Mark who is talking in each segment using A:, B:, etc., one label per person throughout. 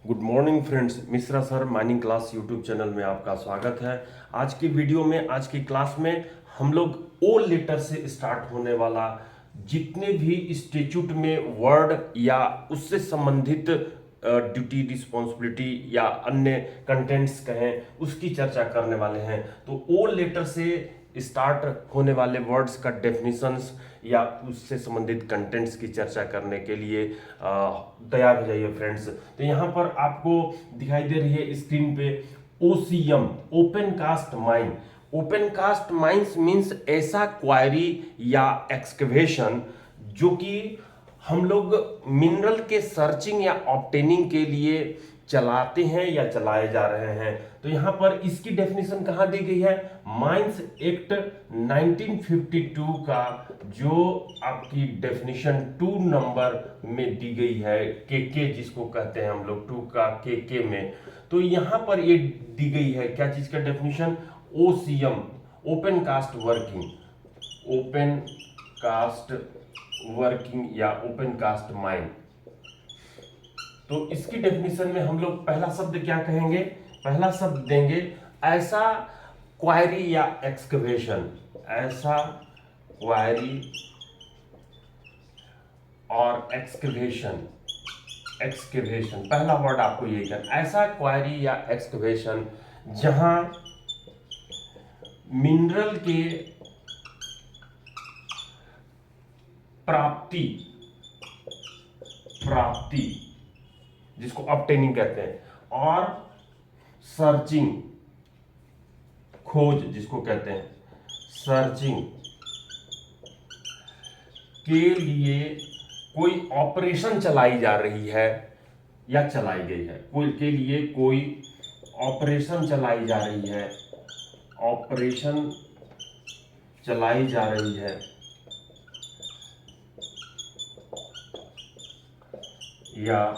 A: Good morning friends, Mishra sir mining class YouTube channel में आपका स्वागत है। आज की वीडियो में, आज की क्लास में हम लोग ओ लेटर से स्टार्ट होने वाला जितने भी स्टेट्यूट में वर्ड या उससे संबंधित ड्यूटी, रिस्पॉन्सिबिलिटी या अन्य कंटेंट्स कहें, उसकी चर्चा करने वाले हैं। तो ओ लेटर से स्टार्ट होने वाले वर्ड्स का डेफिनेशंस या उससे संबंधित कंटेंट्स की चर्चा करने के लिए तैयार हो जाइए फ्रेंड्स। तो यहाँ पर आपको दिखाई दे रही है स्क्रीन पे OCM, open cast mine. Open cast mines means ऐसा क्वायरी या एक्सकवेशन जो कि हम लोग मिनरल के सर्चिंग या ऑब्टेनिंग के लिए चलाते हैं या चलाए जा रहे हैं। तो यहां पर इसकी डेफिनेशन कहां दी गई है? माइंस एक्ट 1952 का जो आपकी डेफिनेशन 2 नंबर में दी गई है, के जिसको कहते हैं हम लोग 2 का के में। तो यहां पर ये दी गई है क्या चीज का definition? OCM, open cast working, open cast working या ओपन कास्ट माइन। तो इसकी डेफिनेशन में हम लोग पहला शब्द क्या कहेंगे? पहला शब्द देंगे ऐसा क्वायरी या एक्सकवेशन, ऐसा क्वायरी और एक्सकवेशन। एक्सकवेशन पहला वर्ड आपको ये करना, ऐसा क्वायरी या एक्सकवेशन जहां मिनरल के प्राप्ति प्राप्ति जिसको ऑब्टेनिंग कहते हैं, और सर्चिंग, खोज जिसको कहते हैं, सर्चिंग के लिए कोई ऑपरेशन चलाई जा रही है या चलाई गई है, कोई के लिए कोई ऑपरेशन चलाई जा रही है, ऑपरेशन चलाई जा रही है या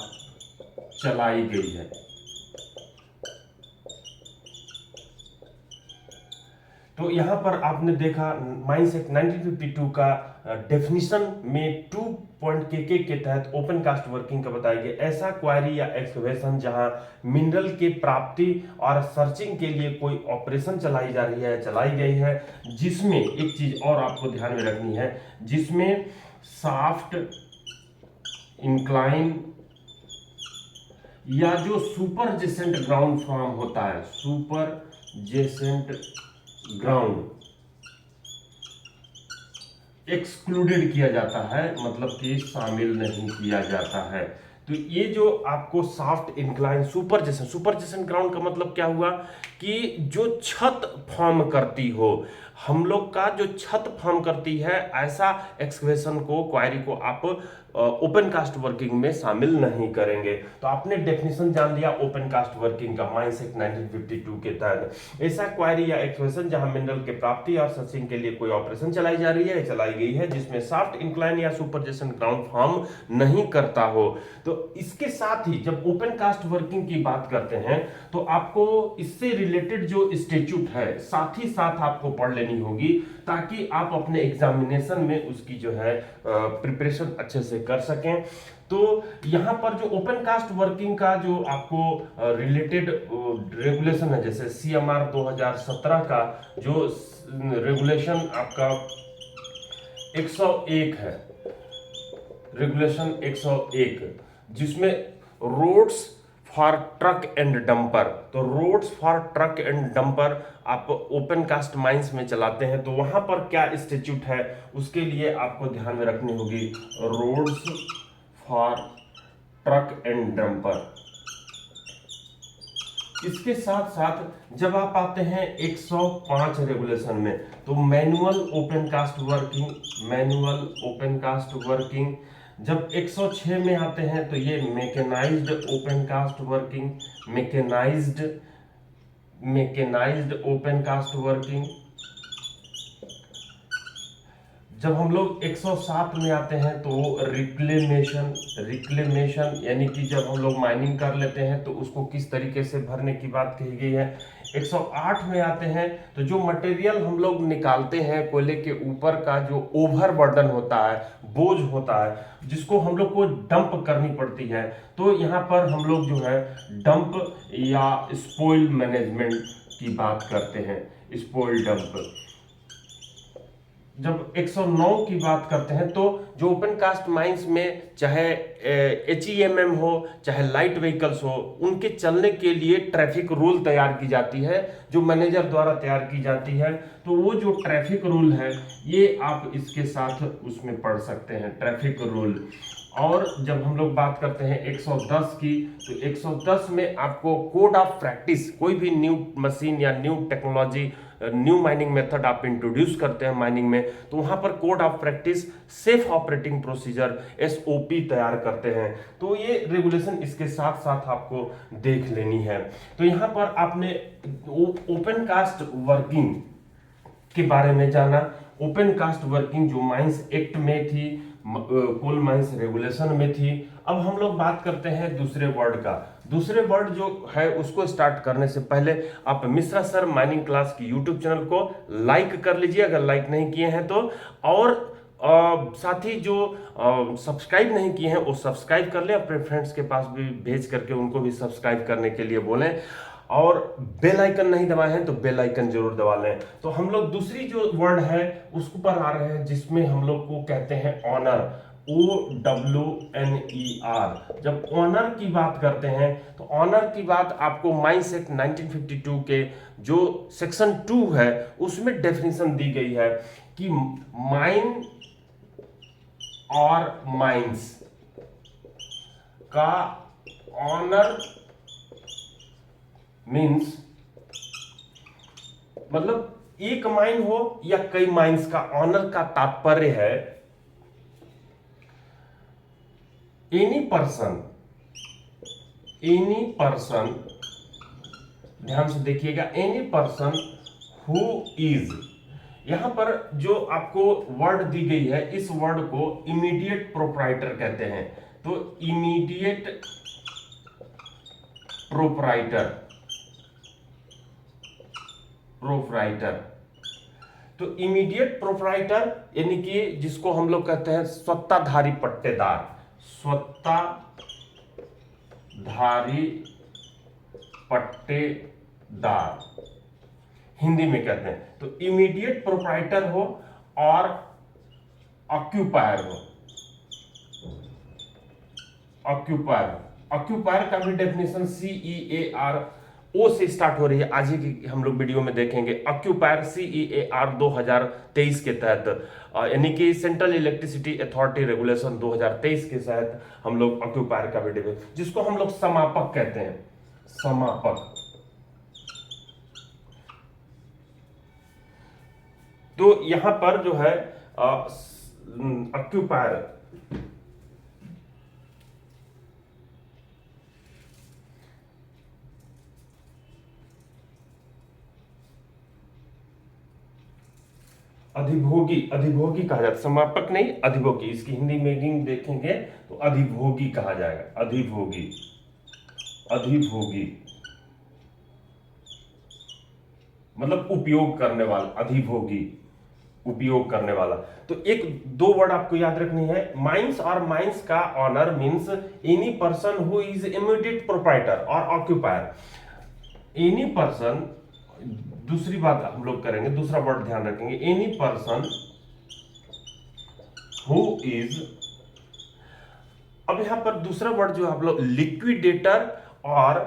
A: चलाई गई है। तो यहां पर आपने देखा माइंस एक्ट 1952 का डेफिनेशन में 2 पॉइंट के तहत ओपन कास्ट वर्किंग का बताया गया, ऐसा क्वायरी या एक्सकवेशन जहां मिनरल के प्राप्ति और सर्चिंग के लिए कोई ऑपरेशन चलाई जा रही है, चलाई गई है, जिसमें एक चीज और आपको ध्यान में रखनी है, जिसमें साफ्ट, इंक्लाइन या जो सुपर जेसेंट ग्राउंड फॉर्म होता है, सुपर जेसेंट ग्राउंड एक्सक्लूडेड किया जाता है, मतलब कि शामिल नहीं किया जाता है। तो ये जो आपको soft, incline, super Jason ground का मतलब क्या हुआ कि जो छत फॉर्म करती हो, हम लोग का जो छत फॉर्म करती है, ऐसा एक्सकवेशन को, क्वायरी को आप ओपन कास्ट वर्किंग में शामिल नहीं करेंगे। तो आपने डेफिनेशन जान लिया ओपन कास्ट वर्किंग का माइंस एक्ट 1952 के तहत, ऐसा क्वायरी या एक्सकवेशन जहां मिनरल के प्राप्ति और सर्चिंग के लिए कोई ऑपरेशन चलाई जा रही है, चलाई गई है, जिसमें सॉफ्ट, इंक्लाइन या सुपर जेसन ग्राउंड फॉर्म नहीं करता हो। तो इसके साथ ही जब ओपन कास्ट वर्किंग की बात करते हैं तो आपको इससे रिलेटेड जो स्टेट्यूट है साथ ही साथ आपको पढ़ लेनी होगी, ताकि आप अपने एग्जामिनेशन में उसकी जो है प्रिपरेशन अच्छे से कर सकें। तो यहां पर जो ओपन कास्ट वर्किंग का जो आपको रिलेटेड रेगुलेशन है, जैसे सीएमआर 2017 का जो रेगुलेशन आपका 101 है, रेगुलेशन 101, जिसमें roads for truck and dumper, तो roads for truck and dumper आप ओपन कास्ट माइंस में चलाते हैं, तो वहां पर क्या स्टेट्यूट है उसके लिए आपको ध्यान में रखनी होगी, roads for truck and dumper. इसके साथ साथ जब आप आते हैं 105 रेगुलेशन में, तो manual open cast working, manual open cast working. जब 106 में आते हैं तो ये mechanised open cast working, mechanised mechanised open cast working. जब हम लोग 107 में आते हैं तो रिक्लेमेशन, यानी कि जब हम लोग माइनिंग कर लेते हैं तो उसको किस तरीके से भरने की बात कही गई है। 108 में आते हैं तो जो मटेरियल हम लोग निकालते हैं कोयले के ऊपर का, जो ओवर बर्डन होता है, बोझ होता है, जिसको हम लोग को डंप करनी पड़ती है, तो यहाँ पर हम लोग जो है डंप या स्पॉइल मैनेजमेंट की बात करते हैं, स्पॉइल डंप। जब 109 की बात करते हैं तो जो ओपन कास्ट माइंस में चाहे HEMM हो चाहे लाइट व्हीकल्स हो, उनके चलने के लिए ट्रैफिक रूल तैयार की जाती है, जो मैनेजर द्वारा तैयार की जाती है। तो वो जो ट्रैफिक रूल है ये आप इसके साथ उसमें पढ़ सकते हैं, ट्रैफिक रूल। और जब हम लोग बात करते हैं 110 की, तो 110 में आपको कोड ऑफ प्रैक्टिस, कोई भी न्यू मशीन या new technology, new mining method आप इंट्रोड्यूस करते हैं माइनिंग में, तो वहां पर code of practice, safe operating procedure SOP तैयार करते हैं। तो ये रेगुलेशन इसके साथ साथ आपको देख लेनी है। तो यहाँ पर आपने ओपन कास्ट वर्किंग के बारे में जाना। ओपन कास्ट वर्किंग जो माइंस एक्ट में थी, कोल माइंस रेगुलेशन में थी। अब हम लोग बात करते हैं दूसरे वर्ड का। दूसरे वर्ड जो है उसको स्टार्ट करने से पहले आप मिश्रा सर माइनिंग क्लास की यूट्यूब चैनल को लाइक कर लीजिए अगर लाइक नहीं किए हैं तो, और साथ ही जो सब्सक्राइब नहीं किए हैं वो सब्सक्राइब कर लें, अपने फ्रेंड्स के पास भी भेज करके उनको भी सब्सक्राइब करने के लिए बोलें, और बेल आइकन नहीं दबाए हैं तो बेल आइकन जरूर दबा लें। तो हम लोग दूसरी जो वर्ड है उसको पर आ रहे हैं, जिसमें हम लोग को कहते हैं ऑनर, OWNER। जब ऑनर की बात करते हैं तो ऑनर की बात आपको माइंस एक्ट 1952 के जो सेक्शन 2 है उसमें डेफिनेशन दी गई है कि माइन और माइंस का ऑनर मीन्स, मतलब एक माइन हो या कई माइंस का ऑनर का तात्पर्य है एनी पर्सन, ध्यान से देखिएगा, एनी पर्सन हु इज, यहां पर जो आपको वर्ड दी गई है इस वर्ड को इमीडिएट प्रोप्राइटर कहते हैं। तो इमीडिएट प्रोप्राइटर, तो इमीडिएट प्रोप्राइटर यानी कि जिसको हम लोग कहते हैं स्वत्ताधारी पट्टेदार, स्वत्ताधारी पट्टेदार हिंदी में कहते हैं। तो इमीडिएट प्रोप्राइटर हो और ऑक्यूपायर हो, ऑक्यूपायर का भी डेफिनेशन CEAR से स्टार्ट हो रही है, आज ही की हम लोग वीडियो में देखेंगे। ऑक्यूपायर CEAR 2023 के तहत, यानी कि सेंट्रल इलेक्ट्रिसिटी अथॉरिटी रेगुलेशन 2023 के तहत हम लोग ऑक्यूपायर का भी डेफिनेशन, जिसको हम लोग समापक कहते हैं, समापक। तो यहां पर जो है ऑक्यूपायर, अधिभोगी कहा जाता है, समापक नहीं अधिभोगी, इसकी हिंदी मीनिंग देखेंगे तो अधिभोगी कहा जाएगा, अधिभोगी मतलब उपयोग करने वाला, अधिभोगी उपयोग करने वाला। तो एक दो वर्ड आपको याद रखनी है, माइंस और माइंस का owner means any person who is immediate proprietor और ऑक्यूपायर। एनी पर्सन, दूसरी बात हम लोग करेंगे, दूसरा वर्ड ध्यान रखेंगे, एनी पर्सन हु इज। अब यहां पर दूसरा वर्ड जो आप लोग लिक्विडेटर और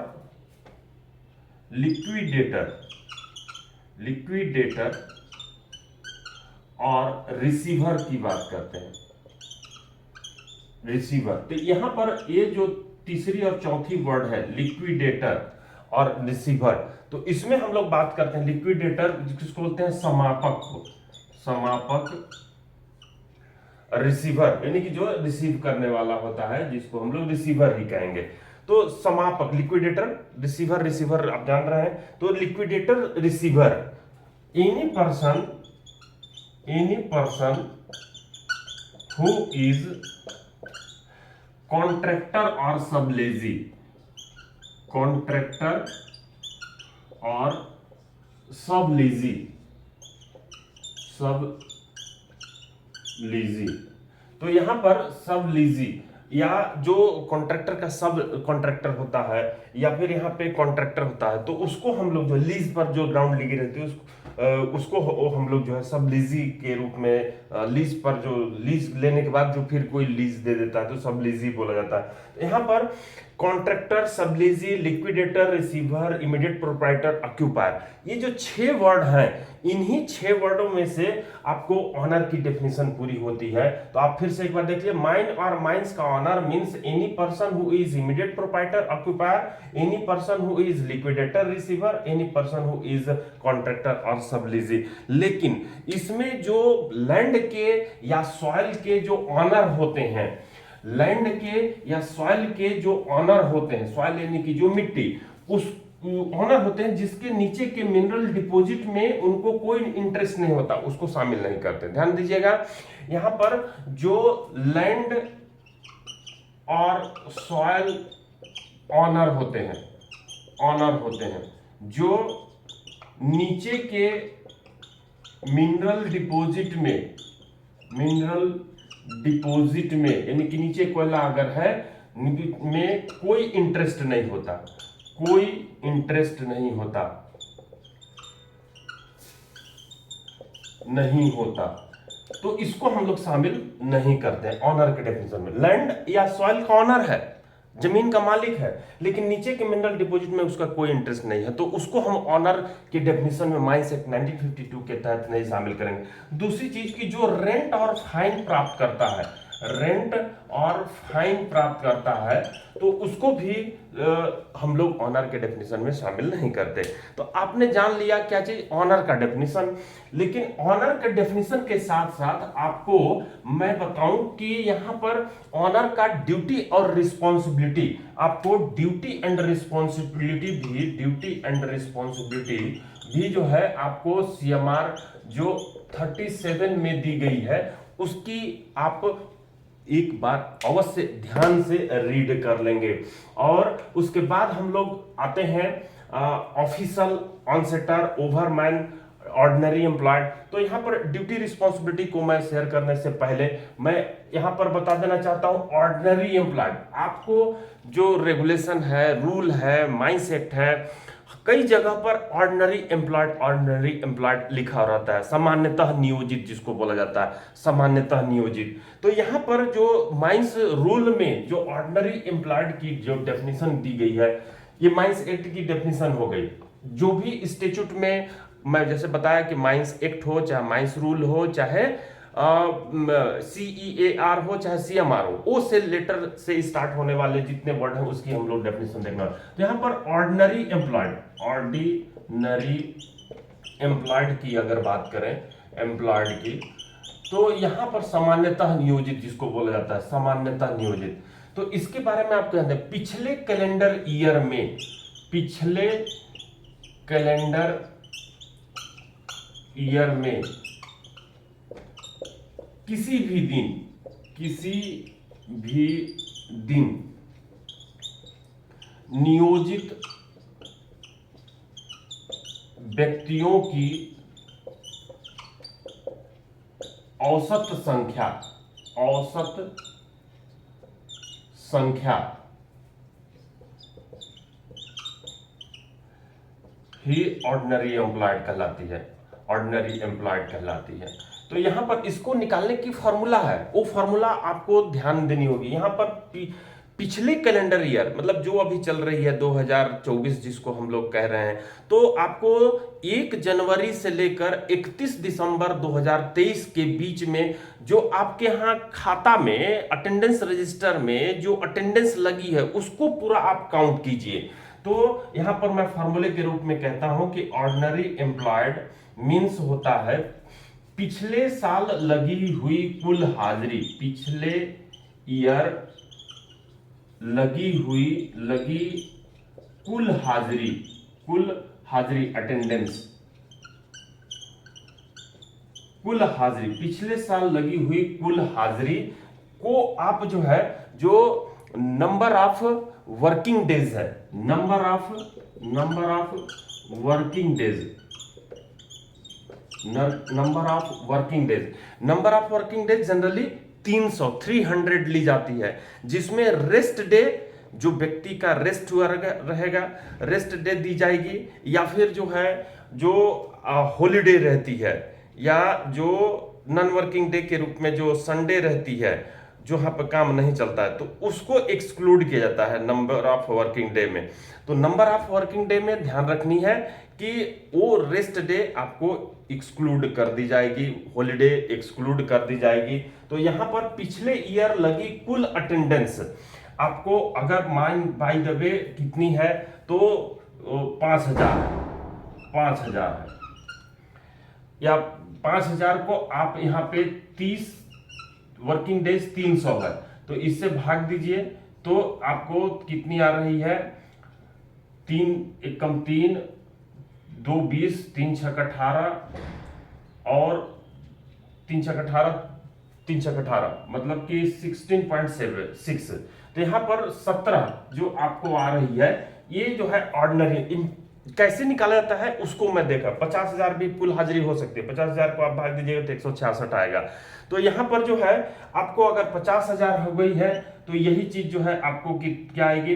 A: और रिसीवर की बात करते हैं, रिसीवर। तो यहां पर ये जो तीसरी और चौथी वर्ड है लिक्विडेटर और रिसीवर, तो इसमें हम लोग बात करते हैं लिक्विडेटर जिसको बोलते हैं समापक को, समापक, रिसीवर यानी कि जो रिसीव करने वाला होता है जिसको हम लोग रिसीवर ही कहेंगे। तो समापक, लिक्विडेटर, रिसीवर आप जान रहे हैं। तो liquidator, receiver, any person any person who is contractor और सबलेजी, कॉन्ट्रैक्टर और सबलीजी, सब लीजी। तो यहां पर सब लीजी या जो कॉन्ट्रैक्टर का सब कॉन्ट्रैक्टर होता है या फिर यहाँ पे कॉन्ट्रैक्टर होता है, तो उसको हम लोग जो लीज पर जो ग्राउंड लगी रहती है उसको हम लोग जो है सब लीजी के रूप में, लीज पर जो लीज लेने के बाद जो फिर कोई लीज दे देता है तो सब लीजी बोला जाता है। तो यहाँ पर contractor, sublessee, liquidator, receiver, immediate proprietor, occupier, ये जो 6 वर्ड हैं, इन्हीं 6 वर्डों में से आपको ऑनर की डेफिनेशन पूरी होती है। तो आप फिर से एक बार देख लिया, माइन और माइंस का owner means any person who is immediate proprietor, occupier, any person who is liquidator, receiver, any person who is contractor और सबलीजी। लेकिन इसमें जो लैंड के या सॉइल के जो ऑनर होते हैं, लैंड के या सॉइल के जो ऑनर होते हैं, सॉइल यानी कि जो मिट्टी, उस ऑनर होते हैं जिसके नीचे के मिनरल डिपॉजिट में उनको कोई इंटरेस्ट नहीं होता, उसको शामिल नहीं करते। ध्यान दीजिएगा, यहां पर जो लैंड और सॉइल ऑनर होते हैं, ऑनर होते हैं जो नीचे के मिनरल डिपॉजिट में, मिनरल डिपॉजिट में यानी कि नीचे कोयला अगर है में कोई इंटरेस्ट नहीं होता, कोई इंटरेस्ट नहीं होता, नहीं होता, तो इसको हम लोग शामिल नहीं करते हैं ऑनर के डेफिनेशन में। लैंड या सॉइल का ऑनर है, जमीन का मालिक है, लेकिन नीचे के मिनरल डिपॉजिट में उसका कोई इंटरेस्ट नहीं है, तो उसको हम ऑनर के डेफिनेशन में माइंस एक्ट 1952 के तहत नहीं शामिल करेंगे। दूसरी चीज की जो रेंट और फाइन प्राप्त करता है, रेंट और फाइन प्राप्त करता है, तो उसको भी हम लोग ऑनर के डेफिनेशन में शामिल नहीं करते। तो आपने जान लिया क्या चीज, ऑनर का डेफिनेशन। लेकिन ऑनर के डेफिनेशन के साथ साथ आपको मैं बताऊं कि यहां पर ऑनर का ड्यूटी और रिस्पॉन्सिबिलिटी, आपको ड्यूटी एंड रिस्पॉन्सिबिलिटी भी, ड्यूटी एंड रिस्पॉन्सिबिलिटी भी जो है आपको सीएमआर जो 37 में दी गई है उसकी आप एक बार अवश्य ध्यान से रीड कर लेंगे। और उसके बाद हम लोग आते हैं ऑफिशियल, ऑनसेटर, ओवरमैन, ऑर्डिनरी एम्प्लॉयड। तो यहां पर ड्यूटी रिस्पॉन्सिबिलिटी को मैं शेयर करने से पहले मैं यहां पर बता देना चाहता हूं, ऑर्डिनरी एम्प्लॉयड आपको जो रेगुलेशन है, रूल है, माइंस एक्ट है, कई जगह पर ऑर्डिनरी एम्प्लॉयड लिखा रहता है, सामान्यतः नियोजित जिसको बोला जाता है, सामान्यतः नियोजित। तो यहां पर जो माइंस रूल में जो ऑर्डिनरी एम्प्लॉयड की जो डेफिनेशन दी गई है, ये माइंस एक्ट की डेफिनेशन हो गई। जो भी स्टेट्यूट में मैं जैसे बताया कि माइंस एक्ट हो, चाहे माइंस रूल हो, चाहे CEAR हो, चाहे CMR हो, ओ से लेटर से स्टार्ट होने वाले जितने वर्ड हैं उसकी हम लोग डेफिनेशन देखना। तो यहां पर ऑर्डिनरी एम्प्लॉयड की अगर बात करें, एम्प्लॉयड की, तो यहां पर सामान्यतः नियोजित जिसको बोला जाता है, सामान्यतः नियोजित। तो इसके बारे में आप कहते हैं पिछले कैलेंडर ईयर में, पिछले कैलेंडर ईयर में किसी भी दिन नियोजित व्यक्तियों की औसत संख्या ही ऑर्डिनरी एम्प्लॉयड कहलाती है, ऑर्डिनरी एम्प्लॉयड कहलाती है। तो यहां पर इसको निकालने की फॉर्मूला है, वो फॉर्मूला आपको ध्यान देनी होगी। यहां पर पिछले कैलेंडर ईयर मतलब जो अभी चल रही है 2024 जिसको हम लोग कह रहे हैं, तो आपको 1 जनवरी से लेकर 31 दिसंबर 2023 के बीच में जो आपके यहाँ खाता में अटेंडेंस रजिस्टर में जो अटेंडेंस लगी है उसको पूरा आप काउंट कीजिए। तो यहां पर मैं फॉर्मूले के रूप में कहता हूं कि ऑर्डिनरी एम्प्लॉयड मींस होता है पिछले साल लगी हुई कुल हाजिरी, पिछले ईयर लगी कुल हाजिरी अटेंडेंस, कुल हाजिरी, पिछले साल लगी हुई कुल हाजिरी को आप जो है, जो नंबर ऑफ वर्किंग डेज है, number of working days, number of working days generally 300 ली जाती है, जिसमें रेस्ट डे, जो व्यक्ति का रेस्ट हुआ रहेगा, रेस्ट डे दी जाएगी, या फिर जो है जो हॉलीडे रहती है, या जो नॉन वर्किंग डे के रूप में जो संडे रहती है, जो यहाँ पर काम नहीं चलता है, तो उसको एक्सक्लूड किया जाता है नंबर ऑफ वर्किंग डे में। तो नंबर ऑफ वर्किंग डे में ध्यान रखनी है कि वो रेस्ट डे आपको एक्सक्लूड कर दी जाएगी, हॉलीडे एक्सक्लूड कर दी जाएगी। तो यहाँ पर पिछले ईयर लगी कुल अटेंडेंस आपको अगर मान बाय द वे कितनी है, तो 5,000 है, या 5,000 को आप यहाँ पे 30 वर्किंग डेज 300 है, तो इससे भाग दीजिए, तो आपको कितनी आ रही है, 3 एकम 3, 2 20, 3 छक 18 और 3 छक 18 मतलब कि 16.76। तो यहाँ पर 17 जो आपको आ रही है, ये जो है ऑर्डिनरी कैसे निकाला जाता है उसको मैं देखा। 50,000 भी कुल हाजिरी हो सकती है, 50,000 को आप भाग दीजिएगा तो 166 आएगा। तो यहाँ पर जो है आपको अगर 50,000 हो गई है, तो यही चीज जो है आपको क्या आएगी,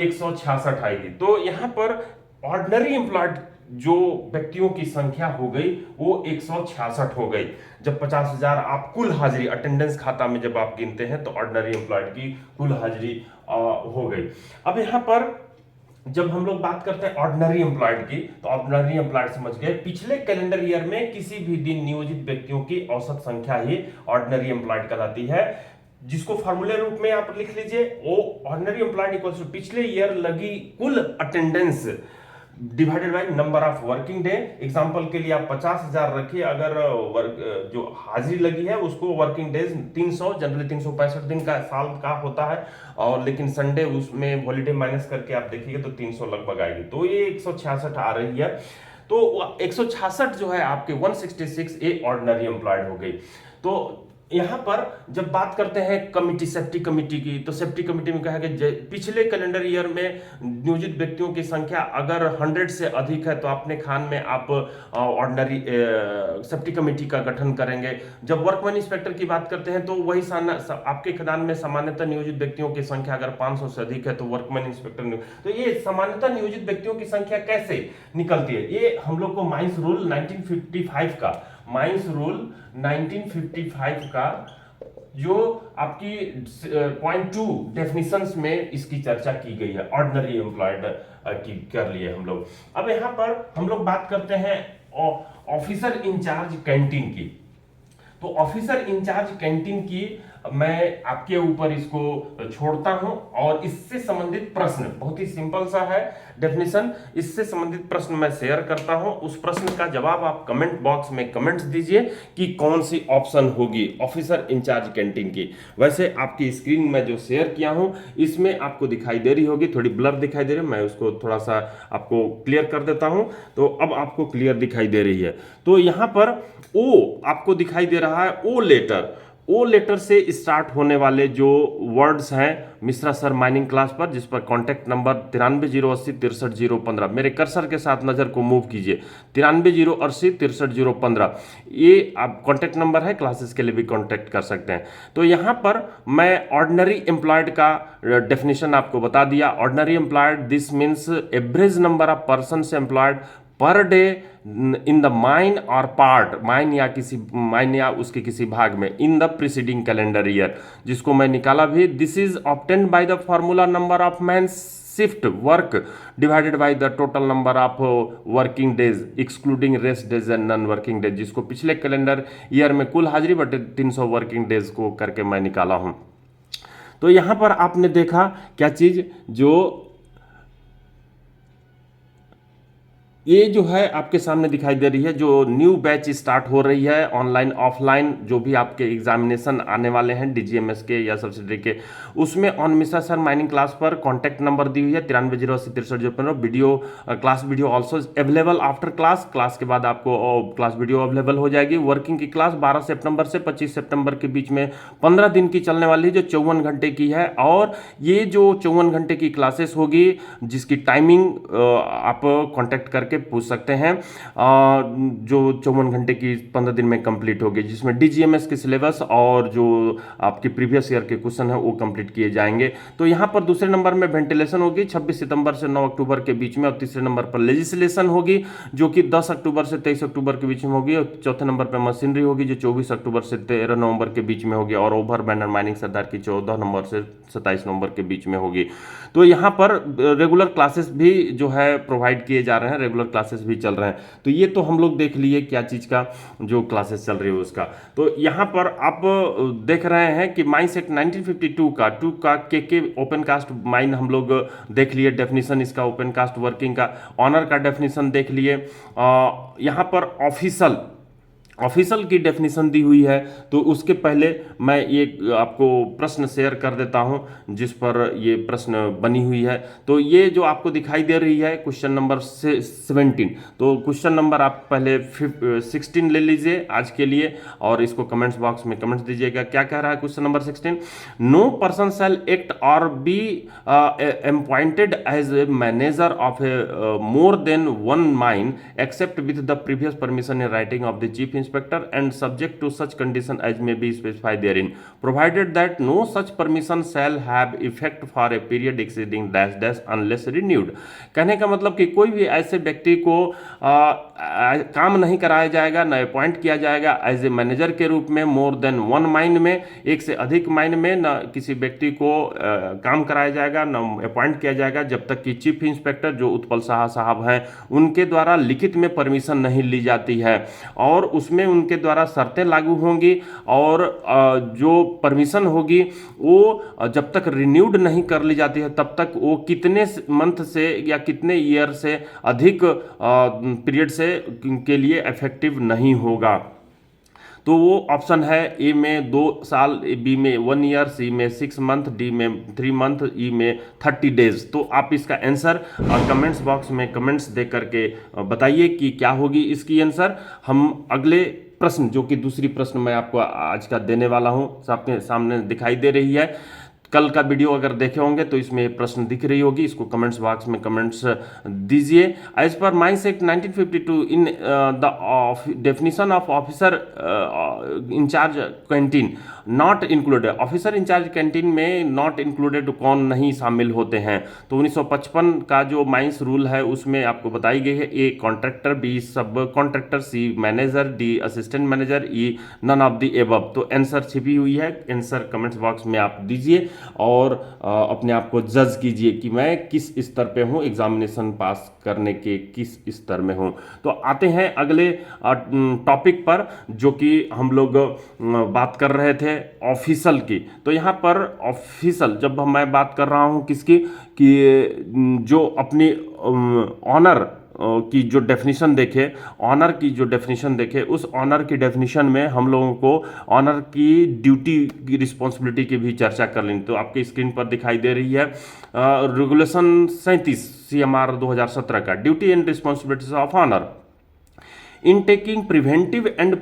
A: 166 आएगी। तो यहाँ पर ऑर्डिनरी एम्प्लॉयड जो व्यक्तियों की संख्या हो गई वो 166 हो गई। जब 50,000 आप कुल हाजिरी अटेंडेंस खाता में जब आप गिनते हैं, तो ऑर्डिनरी एम्प्लॉयड की कुल हाजिरी हो गई। अब यहाँ पर जब हम लोग बात करते हैं ऑर्डिनरी एम्प्लॉयड की, तो ऑर्डिनरी एम्प्लॉयड समझ गए, पिछले कैलेंडर ईयर में किसी भी दिन नियोजित व्यक्तियों की औसत संख्या ही ऑर्डिनरी एम्प्लॉयड कहलाती है, जिसको फार्मूले रूप में आप लिख लीजिए, वो ऑर्डिनरी एम्प्लॉयड इक्वल्स टू पिछले ईयर लगी कुल attendance divided by number of working day. Example के लिए आप 50,000 रखिए, अगर जो हाजिरी लगी है उसको वर्किंग डेज 300, जनरली 365 दिन का साल का होता है, और लेकिन संडे उसमें हॉलीडे माइनस करके आप देखिएगा तो 300 लगभग आएगी, तो ये 166 आ रही है। तो 166 जो है आपके 166 ए ऑर्डिनरी एम्प्लॉयड हो गई। तो यहां पर जब बात करते हैं कमिटी, सेफ्टी कमिटी की, तो सेफ्टी कमिटी में कहा गया पिछले कैलेंडर ईयर में नियोजित व्यक्तियों की संख्या अगर 100 से अधिक है, तो अपने खान में आप ऑर्डिनरी सेफ्टी कमिटी का गठन करेंगे। जब वर्कमैन इंस्पेक्टर की बात करते हैं, तो वही आपके खदान में सामान्यतः नियोजित व्यक्तियों की संख्या अगर 500 से अधिक है, तो वर्कमैन इंस्पेक्टर। तो ये सामान्यतः नियोजित व्यक्तियों की संख्या कैसे निकलती है, ये हम लोग को माइंस रूल 1955 का, माइंस रूल 1955 का जो आपकी पॉइंट 2 डेफिनेशंस में इसकी चर्चा की गई है, ऑर्डिनरी एम्प्लॉयड की कर लिए हम लोग। अब यहाँ पर हम लोग बात करते हैं ऑफिसर इंचार्ज कैंटीन की। तो ऑफिसर इंचार्ज कैंटीन की मैं आपके ऊपर इसको छोड़ता हूं, और इससे संबंधित प्रश्न बहुत ही सिंपल सा है डेफिनेशन, इससे संबंधित प्रश्न मैं शेयर करता हूं। उस प्रश्न का जवाब आप कमेंट बॉक्स में कमेंट्स दीजिए कि कौन सी ऑप्शन होगी ऑफिसर इंचार्ज कैंटीन की। वैसे आपकी स्क्रीन में जो शेयर किया हूं, इसमें आपको दिखाई दे रही होगी, थोड़ी ब्लर दिखाई दे रही है, मैं उसको थोड़ा सा आपको क्लियर कर देता हूं। तो अब आपको क्लियर दिखाई दे रही है। तो यहां पर ओ आपको दिखाई दे रहा है, ओ लेटर से स्टार्ट होने वाले जो वर्ड्स हैं मिश्रा सर माइनिंग क्लास पर, जिस पर कॉन्टैक्ट नंबर 9308 63015, मेरे कर्सर के साथ नज़र को मूव कीजिए, 9308 63015, ये आप कॉन्टैक्ट नंबर है, क्लासेस के लिए भी कॉन्टैक्ट कर सकते हैं। तो यहाँ पर मैं ऑर्डिनरी एम्प्लॉयड का डेफिनेशन आपको बता दिया। Ordinary employed this means average number of person employed per day in the mine और पार्ट, माइन या उसके किसी भाग में, in the preceding calendar year, जिसको मैं निकाला भी। This is obtained by the formula number of man shift work divided by the total number of working days excluding rest days and non working days, जिसको पिछले calendar year में कुल हाजिरी बटे 300 वर्किंग डेज को करके मैं निकाला हूं। तो यहां पर आपने देखा क्या चीज, जो ये जो है आपके सामने दिखाई दे रही है, जो न्यू बैच स्टार्ट हो रही है ऑनलाइन ऑफलाइन, जो भी आपके एग्जामिनेशन आने वाले हैं डीजीएमएस के या सब्सिडरी के, उसमें on Mishra sir mining class पर कॉन्टैक्ट नंबर दी हुई है 9308063015। Video class video also available after class. Class के बाद आपको क्लास वीडियो अवेलेबल हो जाएगी। वर्किंग की क्लास 12 सितंबर से 25 सितंबर के बीच में 15 दिन की चलने वाली है, जो 54 घंटे की है। और ये जो 54 घंटे की क्लासेस होगी, जिसकी टाइमिंग आप कॉन्टैक्ट करके पूछ सकते हैं, जो 54 घंटे की 15 दिन में कंप्लीट होगी, जिसमें डीजीएमएस के सिलेबस और जो आपके प्रीवियस ईयर के क्वेश्चन है वो कंप्लीट किए जाएंगे। तो यहां पर दूसरे नंबर में वेंटिलेशन होगी 26 सितंबर से 9 अक्टूबर के बीच में, और तीसरे नंबर पर लेजिस्लेशन होगी जो कि 10 अक्टूबर से 23 अक्टूबर के बीच में होगी, और चौथे नंबर पर मशीनरी होगी जो 24 अक्टूबर से 13 नवंबर के बीच में होगी, और ओवर बैनर माइनिंग सरदार की 14 नंबर से 27 नवंबर के बीच में होगी। तो यहाँ पर रेगुलर क्लासेस भी जो है प्रोवाइड किए जा रहे हैं, रेगुलर क्लासेस भी चल रहे हैं। तो ये तो हम लोग देख लिए क्या चीज़ का जो क्लासेस चल रही है उसका। तो यहाँ पर आप देख रहे हैं कि माइंस एक्ट 1952 का के ओपन कास्ट माइन हम लोग देख लिए, डेफिनेशन इसका ओपन कास्ट वर्किंग का, ऑनर का डेफिनेशन देख लिए। यहाँ पर ऑफिशियल की डेफिनेशन दी हुई है। तो उसके पहले मैं ये आपको प्रश्न शेयर कर देता हूं जिस पर ये प्रश्न बनी हुई है। तो ये जो आपको दिखाई दे रही है क्वेश्चन नंबर 17, तो क्वेश्चन नंबर आप पहले 16 ले लीजिए आज के लिए, और इसको कमेंट्स बॉक्स में कमेंट्स दीजिएगा। क्या कह रहा है question number 16? No person shall act और be appointed as a manager of a more than one mine except with the previous permission in writing of the chief inspector and subject to such condition as may be specified therein, provided that no such permission shall have effect for a period exceeding dash dash unless renewed। कहने का मतलब कि कोई भी ऐसे व्यक्ति को काम नहीं कराया जाएगा, न अपॉइंट किया जाएगा एज ए मैनेजर के रूप में मोर देन वन माइन में, एक से अधिक माइन में, न किसी व्यक्ति को काम कराया जाएगा, न अपॉइंट किया जाएगा, जब तक कि चीफ इंस्पेक्टर जो उत्पल शाह साहब हैं उनके द्वारा लिखित में परमिशन नहीं ली जाती है, और उसमें उनके द्वारा शर्तें लागू होंगी, और जो परमिशन होगी वो जब तक रिन्यूड नहीं कर ली जाती है तब तक वो कितने मंथ से या कितने ईयर से अधिक पीरियड से के लिए इफेक्टिव नहीं होगा। तो वो ऑप्शन है ए में 2 साल, बी में 1 ईयर, सी में 6 मंथ, डी में 3 मंथ, ई में 30 डेज। तो आप इसका आंसर कमेंट्स बॉक्स में कमेंट्स दे करके बताइए कि क्या होगी इसकी आंसर। हम अगले प्रश्न, जो कि दूसरी प्रश्न मैं आपको आज का देने वाला हूं, आपके सामने दिखाई दे रही है। कल का वीडियो अगर देखे होंगे तो इसमें प्रश्न दिख रही होगी, इसको कमेंट्स बॉक्स में कमेंट्स दीजिए। As per mines act 1952 in the definition of officer in-charge canteen not included, officer in-charge canteen में नॉट इंक्लूडेड कौन नहीं शामिल होते हैं? तो 1955 का जो माइंस रूल है उसमें आपको बताई गई है, A contractor, B subcontractor, C manager, D assistant manager, E none of the above. तो आंसर छिपी हुई है, आंसर कमेंट्स बॉक्स में आप दीजिए और अपने आप को जज कीजिए कि मैं किस स्तर पे हूँ, एग्जामिनेशन पास करने के किस स्तर में हूँ। तो आते हैं अगले टॉपिक पर, जो कि हम लोग बात कर रहे थे ऑफिशियल की। तो यहाँ पर ऑफिशियल जब मैं बात कर रहा हूँ किसकी, कि जो अपनी ऑनर की जो डेफिनेशन देखे, ऑनर की जो डेफिनेशन देखे, उस ऑनर की डेफिनेशन में हम लोगों को ऑनर की ड्यूटी की रिस्पॉन्सिबिलिटी की भी चर्चा कर लेंगे। तो आपके स्क्रीन पर दिखाई दे रही है रेगुलेशन 37 CMR 2017 का, duty and responsibilities of owner. In taking preventive and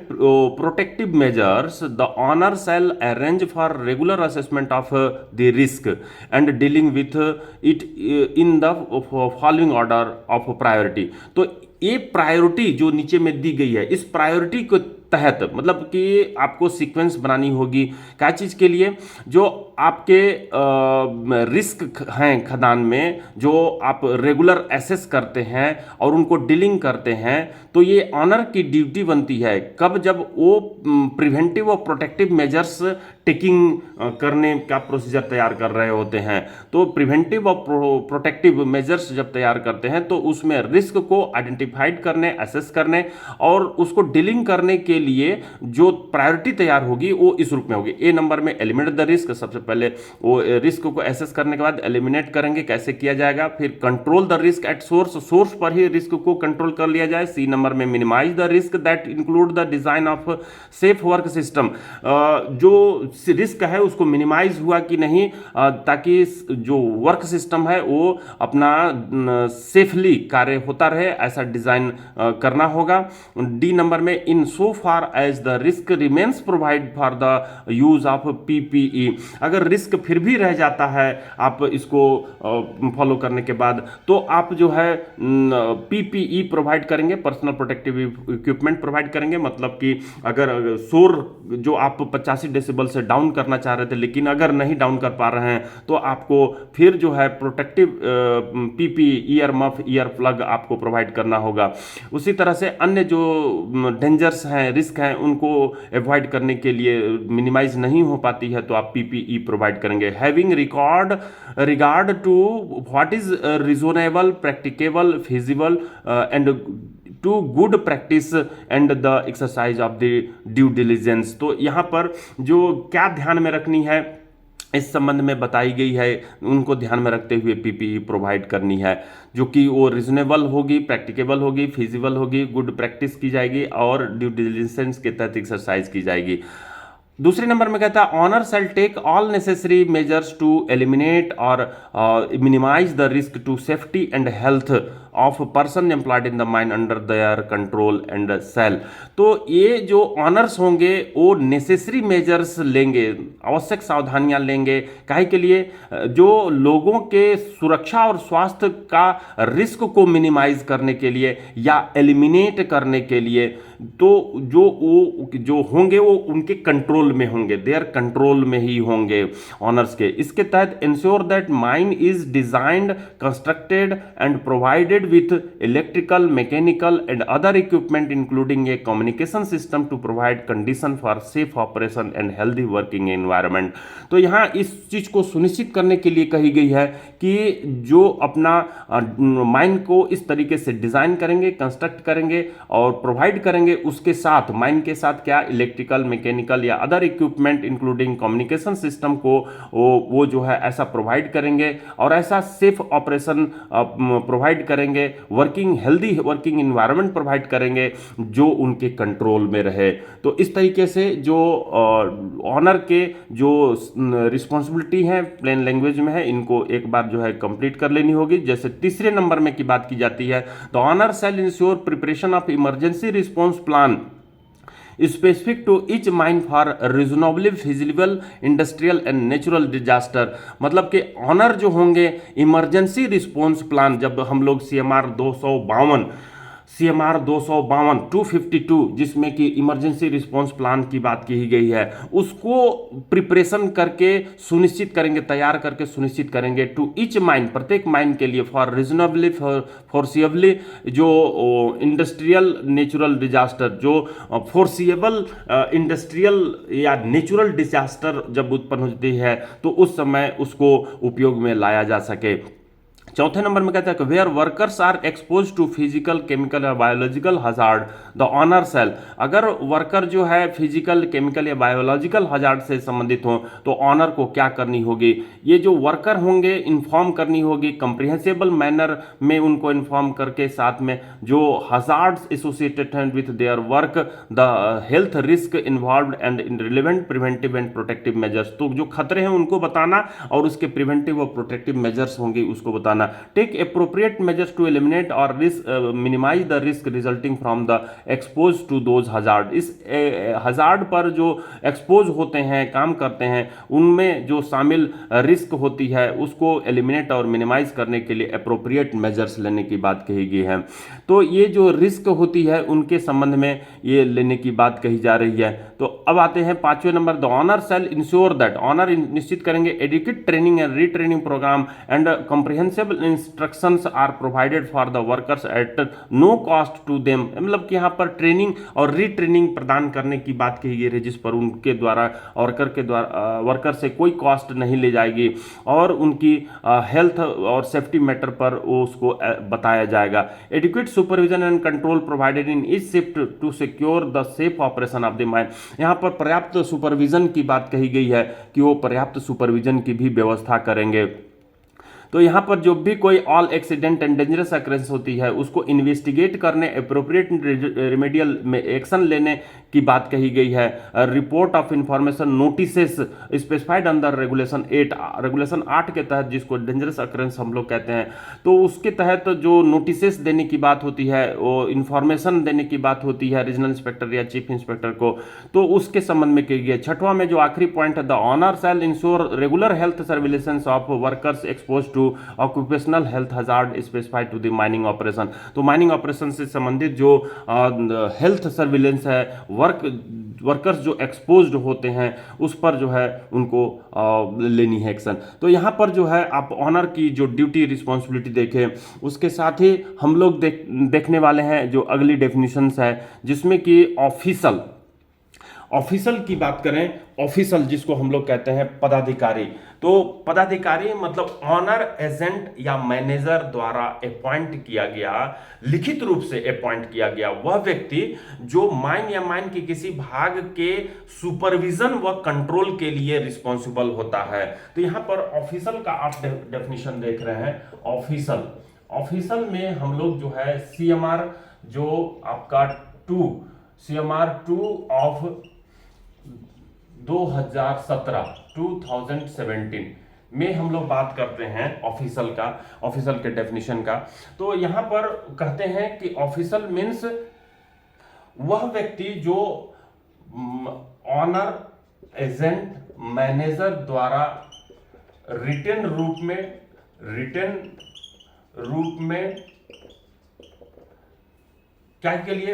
A: protective measures, the owner shall arrange for regular assessment of the risk and dealing with it in the following order of priority। तो ये priority जो नीचे में दी गई है, इस priority को तहत मतलब कि आपको सीक्वेंस बनानी होगी क्या चीज़ के लिए, जो आपके रिस्क हैं खदान में, जो आप रेगुलर एसेस करते हैं और उनको डीलिंग करते हैं। तो ये ऑनर की ड्यूटी बनती है कब, जब वो प्रिवेंटिव और प्रोटेक्टिव मेजर्स टेकिंग करने का प्रोसीजर तैयार कर रहे होते हैं। तो प्रिवेंटिव और प्रोटेक्टिव मेजर्स जब तैयार करते हैं तो उसमें रिस्क को आइडेंटिफाइड करने, असेस करने और उसको डीलिंग करने के लिए जो प्रायोरिटी तैयार होगी वो इस रूप में होगी। ए नंबर में एलिमिनेट द रिस्क, सबसे पहले वो रिस्क को एसेस करने के बाद एलिमिनेट करेंगे, कैसे किया जाएगा। फिर control the risk at source, source पर ही रिस्क को कंट्रोल कर लिया जाए। सी नंबर में minimise the risk that include the design of safe work system, जो रिस्क है उसको मिनिमाइज हुआ कि नहीं, ताकि जो वर्क सिस्टम है वो अपना सेफली कार्य होता रहे, ऐसा डिजाइन करना होगा। डी नंबर में in so far as the risk remains provide for the use of PPE, अगर रिस्क फिर भी रह जाता है आप इसको फॉलो करने के बाद, तो आप जो है पीपीई प्रोवाइड करेंगे, पर्सनल प्रोटेक्टिव इक्विपमेंट प्रोवाइड करेंगे। मतलब कि अगर शोर जो आप 85 डेसिबल से डाउन करना चाह रहे थे लेकिन अगर नहीं डाउन कर पा रहे हैं तो आपको फिर जो है protective PPE, year muff, ear plug आपको प्रोवाइड करना होगा। उसी तरह से अन्य जो डेंजर्स हैं, रिस्क हैं, उनको अवॉइड करने के लिए मिनिमाइज नहीं हो पाती है तो आप पीपीई प्रोवाइड करेंगे। Having regard to what is reasonable, practicable, feasible and to good practice and the exercise of the due diligence. तो यहाँ पर जो क्या ध्यान में रखनी है इस संबंध में बताई गई है, उनको ध्यान में रखते हुए पीपीई प्रोवाइड करनी है, जो कि वो रीजनेबल होगी, प्रैक्टिकेबल होगी, फिजिबल होगी, गुड प्रैक्टिस की जाएगी और ड्यू डिलिजेंस के तहत एक्सरसाइज की जाएगी। दूसरे नंबर में कहता है owner shall take all necessary measures to eliminate और minimize the risk to safety and health of person employed in the mine under their control and shall. तो ये जो ऑनर्स होंगे वो नेसेसरी मेजर्स लेंगे, आवश्यक सावधानियां लेंगे, काहे के लिए, जो लोगों के सुरक्षा और स्वास्थ्य का रिस्क को मिनिमाइज करने के लिए या एलिमिनेट करने के लिए। तो जो होंगे वो उनके कंट्रोल में होंगे, देयर कंट्रोल में ही होंगे ऑनर्स के। इसके तहत ensure that mine is designed, constructed and provided with electrical, mechanical and other equipment including a communication system to provide condition for safe operation and healthy working environment। तो यहाँ इस चीज को सुनिश्चित करने के लिए कही गई है कि जो अपना माइंड को इस तरीके से डिजाइन करेंगे, कंस्ट्रक्ट करेंगे और प्रोवाइड करेंगे, उसके साथ माइंड के साथ क्या इलेक्ट्रिकल, मैकेनिकल या other equipment including communication system को वो जो है ऐसा प्रोवाइड करेंगे और ऐसा सेफ ऑपरेशन प्रोवाइड करेंगे, working healthy working environment provide करेंगे जो उनके कंट्रोल में रहे। तो इस तरीके से जो ऑनर के जो रिस्पॉन्सिबिलिटी है प्लेन लैंग्वेज में है, इनको एक बार जो है कंप्लीट कर लेनी होगी। जैसे तीसरे नंबर में की बात की जाती है, the owner shall ensure preparation of emergency response plan specific to each mine for reasonably feasible industrial and natural disaster. मतलब कि ऑनर जो होंगे इमरजेंसी रिस्पॉन्स प्लान, जब हम लोग CMR 252 जिसमें कि इमरजेंसी रिस्पॉन्स प्लान की बात की गई है, उसको प्रिपरेशन करके सुनिश्चित करेंगे, तैयार करके सुनिश्चित करेंगे टू ईच माइन, प्रत्येक माइन के लिए, फॉर रीजनेबली फोर्सिएबली जो इंडस्ट्रियल नेचुरल डिजास्टर, जो फोर्सिएबल इंडस्ट्रियल या नेचुरल डिजास्टर जब उत्पन्न होती है तो उस समय उसको उपयोग में लाया जा सके। चौथे नंबर में कहता है कि where workers are expose to physical, chemical या biological hazard the owner shall. अगर वर्कर जो है फिजिकल, केमिकल या बायोलॉजिकल हजार्ड से संबंधित हो तो ऑनर को क्या करनी होगी, ये जो वर्कर होंगे इन्फॉर्म करनी होगी कंप्रिहेंसिबल मैनर में, उनको इन्फॉर्म करके साथ में जो हजार्ड्स एसोसिएटेड हैं with their work, the health risk involve and relevant preventive and protective measures. तो जो खतरे हैं उनको बताना और उसके प्रिवेंटिव और प्रोटेक्टिव मेजर्स होंगे उसको बताना। Take appropriate measures to eliminate और minimize the risk resulting from the expose to those hazard. इस हजार्ड पर जो एक्सपोज होते हैं, काम करते हैं, उनमें जो शामिल रिस्क होती है उसको एलिमिनेट और मिनिमाइज करने के लिए एप्रोप्रिएट मेजर्स लेने की बात कही गई है। तो ये जो रिस्क होती है उनके संबंध में ये लेने की बात कही जा रही है। तो अब आते हैं पांचवें number, the owner shall ensure that, owner निश्चित करेंगे educate training and retraining programme and comprehensive essential instructions are provided for the workers at no cost to them, मतलब कि यहाँ पर ट्रेनिंग और रीट्रेनिंग प्रदान करने की बात कही गई है, जिस पर उनके द्वारा वर्कर से कोई कॉस्ट नहीं ले जाएगी और उनकी हेल्थ और सेफ्टी मैटर पर वो उसको बताया जाएगा। Adequate supervision and control provided in each shift to secure the safe operation of the mine. यहाँ पर पर्याप्त सुपरविजन की बात कही गई है कि वो पर्याप्त सुपरविजन की भी व्यवस्था करेंगे। तो यहाँ पर जो भी कोई all accident and dangerous occurrences होती है उसको इन्वेस्टिगेट करने, अप्रोप्रिएट रेमेडियल में एक्शन लेने की बात कही गई है। Report of information notices specified under regulation 8, regulation 8 के तहत, जिसको डेंजरस अक्रेंस हम लोग कहते हैं, तो उसके तहत जो नोटिसेस देने की बात होती है, वो इंफॉर्मेशन देने की बात होती है रीजनल इंस्पेक्टर या चीफ इंस्पेक्टर को, तो उसके संबंध में कही गई है। छठवां में जो आखिरी पॉइंट है, the owner shall ensure regular health surveillance of workers expose to occupational health hazard specified to the mining operation. तो माइनिंग ऑपरेशन से संबंधित जो हेल्थ सर्विलेंस है, वर्कर्स जो एक्सपोज्ड होते हैं उस पर जो है उनको लेनी है एक्शन। तो यहाँ पर जो है आप ऑनर की जो ड्यूटी रिस्पॉन्सिबिलिटी देखें, उसके साथ ही हम लोग देखने वाले हैं जो अगली डेफिनेशंस है, जिसमें कि ऑफिसल की बात करें, ऑफिसल जिसको हम लोग कहते हैं पदाधिकारी। तो पदाधिकारी मतलब ऑनर, एजेंट या मैनेजर द्वारा अपॉइंट किया गया, लिखित रूप से अपॉइंट किया गया वह व्यक्ति जो माइन या माइन के किसी भाग के सुपरविजन व कंट्रोल के लिए रिस्पॉन्सिबल होता है। तो यहां पर ऑफिसल का आप डेफिनेशन देख रहे हैं। ऑफिसल में हम लोग जो है CMR जो आपका CMR 2 ऑफ 2017 में हम लोग बात करते हैं ऑफिसल के डेफिनेशन का। तो यहां पर कहते हैं कि ऑफिसल मीन्स वह व्यक्ति जो ऑनर, एजेंट, मैनेजर द्वारा रिटन रूप में क्या के लिए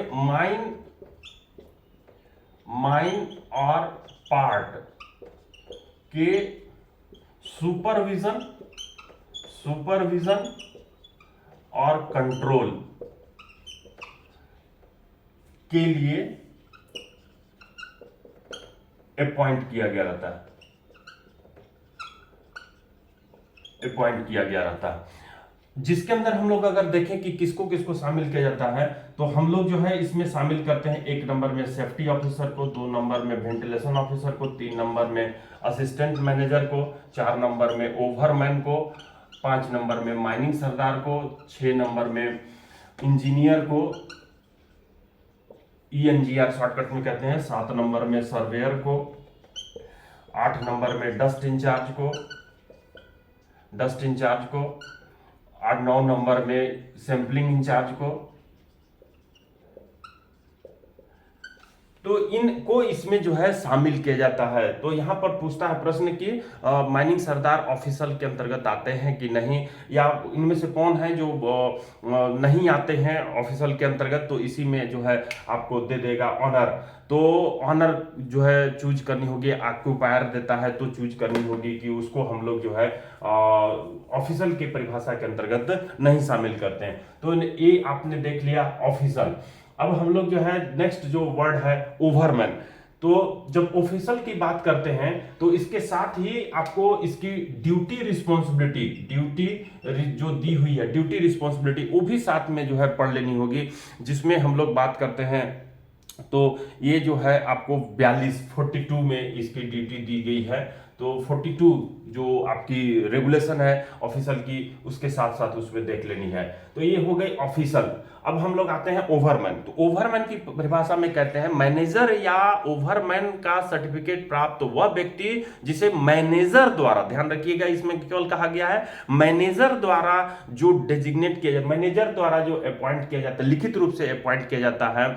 A: माइन और पार्ट के सुपरविजन और कंट्रोल के लिए अपॉइंट किया गया रहता है। जिसके अंदर हम लोग अगर देखें कि किसको किसको शामिल किया जाता है, तो हम लोग जो है इसमें शामिल करते हैं 1 नंबर में सेफ्टी ऑफिसर को, 2 नंबर में वेंटिलेशन ऑफिसर को, 3 नंबर में असिस्टेंट मैनेजर को, 4 नंबर में ओवरमैन को, 5 नंबर में माइनिंग सरदार को, 6 नंबर में इंजीनियर को, ENGR शॉर्टकट में कहते हैं, 7 नंबर में सर्वेयर को, 8 नंबर में डस्ट इंचार्ज को, 8-9 नंबर में सैंपलिंग इंचार्ज को। तो इनको इसमें जो है शामिल किया जाता है। तो यहां पर पूछता है प्रश्न कि माइनिंग सरदार ऑफिसल के अंतर्गत आते हैं कि नहीं, या इनमें से कौन है जो नहीं आते हैं ऑफिसल के अंतर्गत। तो इसी में जो है आपको दे देगा ऑनर। तो ऑनर जो है चूज करनी होगी, ऑक्यूपायर देता है तो चूज करनी होगी कि उसको हम लोग जो है ऑफिसल की परिभाषा के अंतर्गत नहीं शामिल करते हैं। तो ये आपने देख लिया ऑफिसल। अब हम लोग जो है नेक्स्ट जो वर्ड है ओवरमैन। तो जब ऑफिसल की बात करते हैं तो इसके साथ ही आपको इसकी ड्यूटी जो दी हुई है, ड्यूटी रिस्पॉन्सिबिलिटी, वो भी साथ में जो है पढ़ लेनी होगी, जिसमें हम लोग बात करते हैं। तो ये जो है आपको 42 में इसकी ड्यूटी दी गई है। तो 42 जो आपकी रेगुलेशन है ऑफिसल की, उसके साथ साथ उसमें देख लेनी है। तो ये हो गई ऑफिसल। अब हम लोग आते हैं ओवरमैन। तो ओवरमैन की परिभाषा में कहते हैं मैनेजर या ओवरमैन का सर्टिफिकेट प्राप्त तो वह व्यक्ति जिसे मैनेजर द्वारा, ध्यान रखिएगा इसमें केवल कहा गया है मैनेजर द्वारा जो डेजिग्नेट किया जाता, मैनेजर द्वारा जो अपॉइंट किया जाता है, लिखित रूप से अपॉइंट किया जाता है,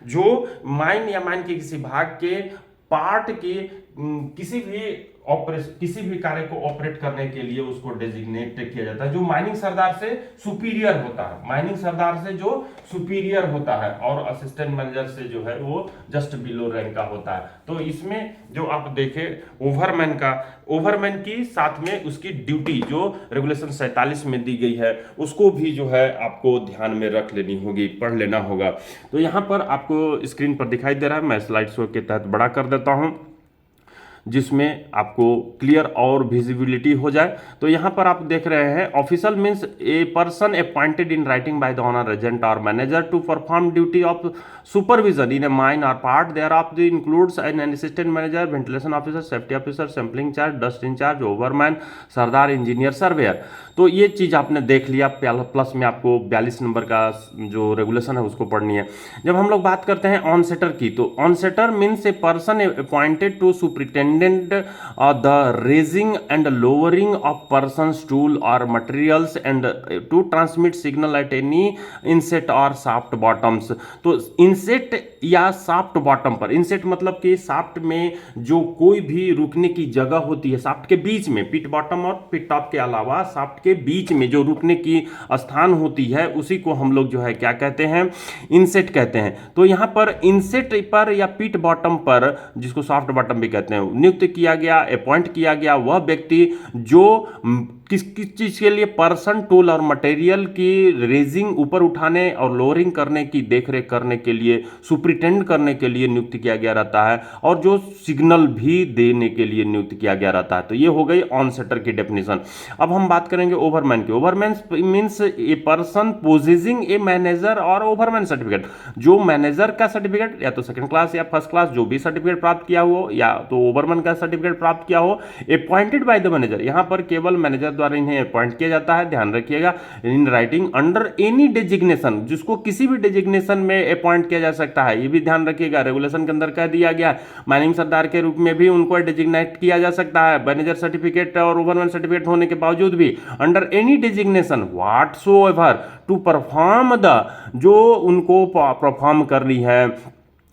A: जो माइन या माइन के किसी भाग के पार्ट की किसी भी किसी भी कार्य को ऑपरेट करने के लिए उसको डेजिग्नेट किया जाता है, जो माइनिंग सरदार से सुपीरियर होता है, माइनिंग सरदार से जो सुपीरियर होता है, और असिस्टेंट मैनेजर से जो है वो जस्ट बिलो रैंक का होता है। तो इसमें जो आप देखें ओवरमैन की साथ में उसकी ड्यूटी जो रेगुलेशन 47 में दी गई है उसको भी जो है आपको ध्यान में रख लेनी होगी, पढ़ लेना होगा। तो यहाँ पर आपको स्क्रीन पर दिखाई दे रहा है, मैं स्लाइड शो के तहत बड़ा कर देता हूँ जिसमें आपको क्लियर और विजिबिलिटी हो जाए। तो यहाँ पर आप देख रहे हैं official means a person appointed in writing by the owner agent और manager to perform duty of supervision in a mine और part thereof the includes an assistant manager, ventilation officer, safety officer, sampling charge, dust incharge, overman, sirdar, engineer, surveyor. तो ये चीज आपने देख लिया। Plus में आपको 42 नंबर का जो रेगुलेशन है उसको पढ़नी है। जब हम लोग बात करते हैं ऑन सेटर की, तो onsetter means a person appointed to superintendent the raising and lowering of persons tool और materials and to transmit signal at any inset और सॉफ्ट बॉटम्स। तो इनसेट या सॉफ्ट बॉटम पर, इनसेट मतलब कि सॉफ्ट में जो कोई भी रुकने की जगह होती है, सॉफ्ट के बीच में, पिट बॉटम और पिट टॉप के अलावा सॉफ्ट के बीच में जो रुकने की स्थान होती है उसी को हम लोग जो है क्या कहते हैं, इनसेट कहते हैं। तो यहां पर इनसेट पर या पिट बॉटम पर, जिसको सॉफ्ट बॉटम भी कहते हैं, नियुक्त किया गया, अपॉइंट किया गया वह व्यक्ति जो किस किस चीज के लिए, पर्सन, टूल और मटेरियल की रेजिंग ऊपर उठाने और लोअरिंग करने की देखरेख करने के लिए, सुपरिटेंड करने के लिए नियुक्त किया गया रहता है, और जो सिग्नल भी देने के लिए नियुक्त किया गया रहता है। तो ये हो गई ऑन सेटर की डेफिनेशन। अब हम बात करेंगे ओवरमैन की। ओवरमैन means a person possessing a manager और ओवरमैन सर्टिफिकेट, जो मैनेजर का सर्टिफिकेट या तो सेकंड क्लास या फर्स्ट क्लास जो भी सर्टिफिकेट प्राप्त किया हो, या तो ओवरमैन का सर्टिफिकेट प्राप्त किया हो, अपॉइंटेड बाय द मैनेजर। यहां पर केवल मैनेजर द्वारा इन्हें अपॉइंट किया जाता है, ध्यान रखिएगा, in writing under any designation, जिसको किसी भी डेजिग्नेशन में अपॉइंट किया जा सकता है, ये भी ध्यान रखिएगा। रेगुलेशन के अंदर कह दिया गया माइनिंग सरदार के रूप में भी उनको डेजिग्नेट किया जा सकता है, मैनेजर सर्टिफिकेट और ओवरमैन सर्टिफिकेट होने के बावजूद भी, under any designation whatsoever to perform the, जो उनको परफॉर्म करनी है,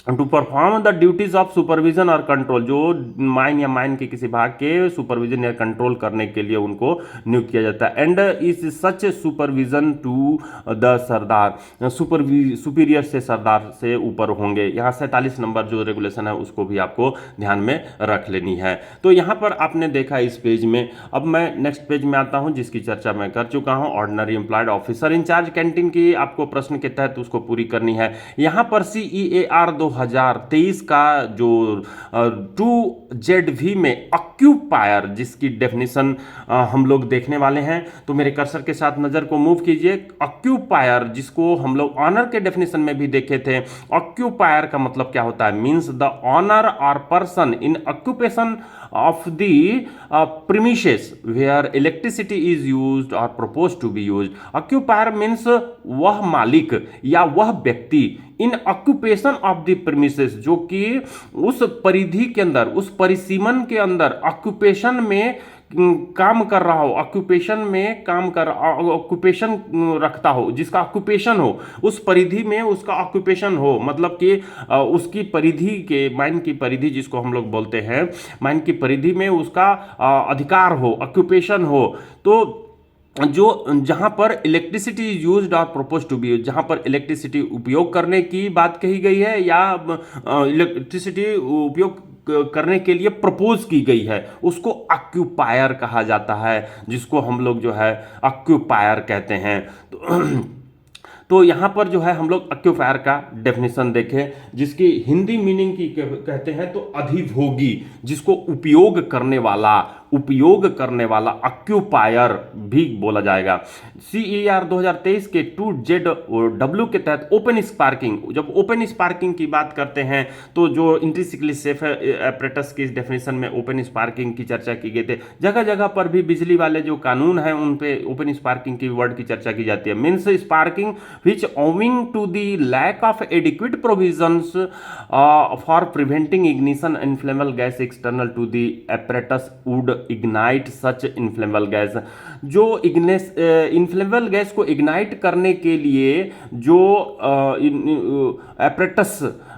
A: to perform the duties of supervision और कंट्रोल, जो माइन या माइन के किसी भाग के सुपरविजन या कंट्रोल करने के लिए उनको नियुक्त किया जाता है। And is such supervision to the sardar, superior से सरदार से ऊपर होंगे। यहाँ 47 नंबर जो रेगुलेशन है उसको भी आपको ध्यान में रख लेनी है। तो यहाँ पर आपने देखा इस पेज में। अब मैं नेक्स्ट पेज में आता हूँ जिसकी चर्चा मैं कर चुका हूँ, ordinary employed officer in-charge canteen की आपको प्रश्न के तहत उसको पूरी करनी है। यहाँ पर CEAR 2023 का जो 2ZV में ऑक्यूपायर, जिसकी डेफिनेशन हम लोग देखने वाले हैं, तो मेरे कर्सर के साथ नजर को मूव कीजिए। ऑक्यूपायर, जिसको हम लोग ऑनर के डेफिनेशन में भी देखे थे, ऑक्यूपायर का मतलब क्या होता है, मींस द ऑनर और person in occupation of the premises where electricity is used or proposed to be used. Occupier means वह मालिक या वह व्यक्ति इन ऑक्यूपेशन ऑफ द प्रीमिसेस, जो कि उस परिधि के अंदर, उस परिसीमन के अंदर ऑक्यूपेशन में काम कर रहा हो, ऑक्यूपेशन में काम कर, ऑक्यूपेशन रखता हो, जिसका ऑक्यूपेशन हो, उस परिधि में उसका ऑक्यूपेशन हो, मतलब कि उसकी परिधि के, माइन की परिधि जिसको हम लोग बोलते हैं, माइन की परिधि में उसका अधिकार हो, ऑक्यूपेशन हो। तो जो जहां पर इलेक्ट्रिसिटी यूज्ड और प्रपोज टू बी, जहां पर इलेक्ट्रिसिटी उपयोग करने की बात कही गई है या इलेक्ट्रिसिटी उपयोग करने के लिए प्रपोज की गई है, उसको ऑक्यूपायर कहा जाता है, जिसको हम लोग जो है ऑक्यूपायर कहते हैं। तो यहां पर जो है हम लोग ऑक्यूपायर का डेफिनेशन देखें, जिसकी हिंदी मीनिंग की कहते हैं तो अधिभोगी, जिसको उपयोग करने वाला ऑक्यूपायर भी बोला जाएगा। CER 2023 के 2ZW के तहत ओपन स्पार्किंग, जब ओपन स्पार्किंग की बात करते हैं तो जो इंट्रिंसिकली सेफ एपरेटस की डेफिनेशन में ओपन स्पार्किंग की चर्चा की गई थी। जगह जगह पर भी बिजली वाले जो कानून हैं उन पे ओपन स्पार्किंग की वर्ड की चर्चा की जाती है। Means sparking which owing to the lack of adequate provisions for preventing ignition inflammable gas external to the apparatus would ignite such inflammable gas। जो इन्फ्लेमेबल गैस को इग्नाइट करने के लिए जो apparatus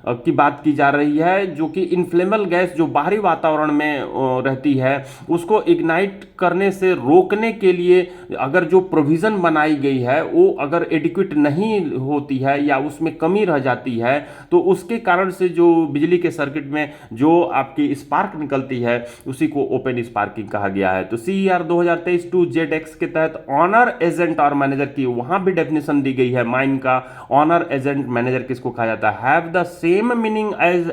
A: की बात की जा रही है, जो कि इन्फ्लेमेबल गैस जो बाहरी वातावरण में रहती है उसको इग्नाइट करने से रोकने के लिए अगर जो प्रोविज़न बनाई गई है वो अगर एडिक्वेट नहीं होती है या उसमें कमी रह जाती है तो उसके कारण से जो बिजली के सर्किट में जो आपकी स्पार्क निकलती है उसी को ओपन स्पार्किंग कहा गया है। तो CER 2023 टू ZX के तहत ऑनर एजेंट और मैनेजर की वहां भी डेफिनेशन दी गई है। माइन का ऑनर एजेंट मैनेजर किसको कहा जाता है? Have the same meaning as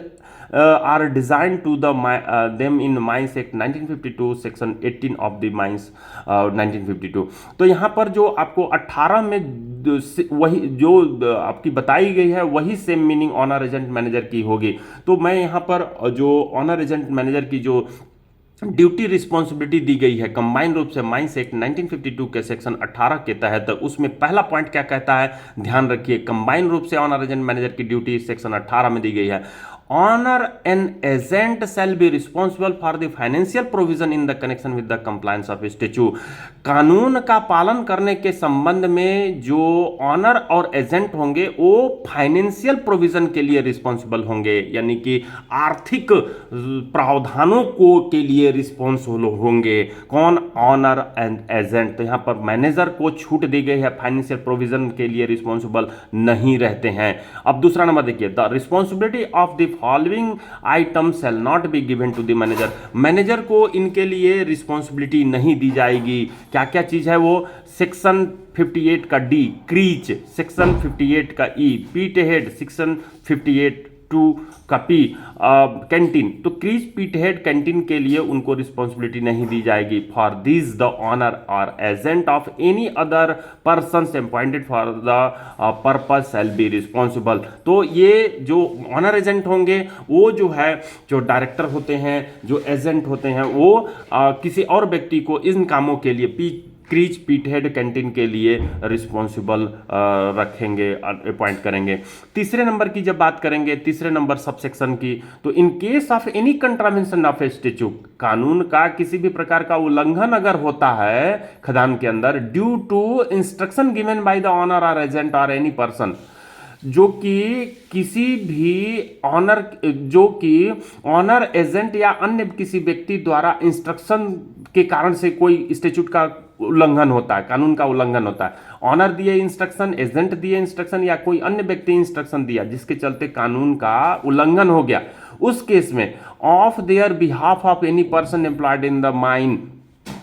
A: are designed to them in Mines Act 1952 section 18 of the mines 1952। तो यहाँ पर जो आपको 18 में वही जो आपकी बताई गई है वही same meaning owner agent manager की होगी। तो मैं यहाँ पर जो ऑनर एजेंट मैनेजर की जो ड्यूटी रिस्पॉन्सिबिलिटी दी गई है कंबाइन रूप से माइंस एक्ट 1952 के सेक्शन 18 के तहत, उसमें पहला पॉइंट क्या कहता है ध्यान रखिए। कंबाइन रूप से ऑनर एजेंट मैनेजर की ड्यूटी सेक्शन 18 में दी गई है। Owner and agent shall be responsible for the financial provision in the connection with the compliance of statute. कानून का पालन करने के संबंध में जो ऑनर और एजेंट होंगे वो फाइनेंशियल प्रोविजन के लिए रिस्पॉन्सिबल होंगे, यानी कि आर्थिक प्रावधानों को के लिए रिस्पॉन्सिबल होंगे। कौन? Owner and agent. तो यहां पर मैनेजर को छूट दी गई है, फाइनेंशियल प्रोविजन के लिए रिस्पॉन्सिबल नहीं रहते हैं। अब दूसरा नंबर देखिए, the responsibility of the following item shall not be given to the manager. Manager को इनके लिए रिस्पॉन्सिबिलिटी नहीं दी जाएगी। क्या क्या चीज है वो? सेक्शन 58 का डी क्रीच, सेक्शन 58 का ई पीट हेड, सेक्शन 58 टू का पी कैंटीन। तो क्रीज पीट हेड कैंटीन के लिए उनको रिस्पॉन्सिबिलिटी नहीं दी जाएगी। फॉर दिस द ऑनर और agent of any other person appointed for the purpose shell be responsible. तो ये जो ऑनर एजेंट होंगे वो जो है जो डायरेक्टर होते हैं, जो एजेंट होते हैं, वो किसी और व्यक्ति को इन कामों के लिए क्रीज पीटहेड कैंटीन के लिए रिस्पॉन्सिबल रखेंगे, अपॉइंट करेंगे। तीसरे नंबर की जब बात करेंगे, तीसरे नंबर सब सेक्शन की, तो in case of any contravention of A statue, कानून का किसी भी प्रकार का उल्लंघन अगर होता है खदान के अंदर, due to instruction given by the owner और एजेंट और एनी पर्सन, जो कि किसी भी ऑनर एजेंट या अन्य किसी व्यक्ति द्वारा इंस्ट्रक्शन के कारण से कोई स्टैच्यूट का उल्लंघन होता है, कानून का उल्लंघन होता है। ऑनर दिए इंस्ट्रक्शन, एजेंट दिए इंस्ट्रक्शन या कोई अन्य व्यक्ति इंस्ट्रक्शन दिया जिसके चलते कानून का उल्लंघन हो गया, उस केस में of their behalf of any person employed in the mine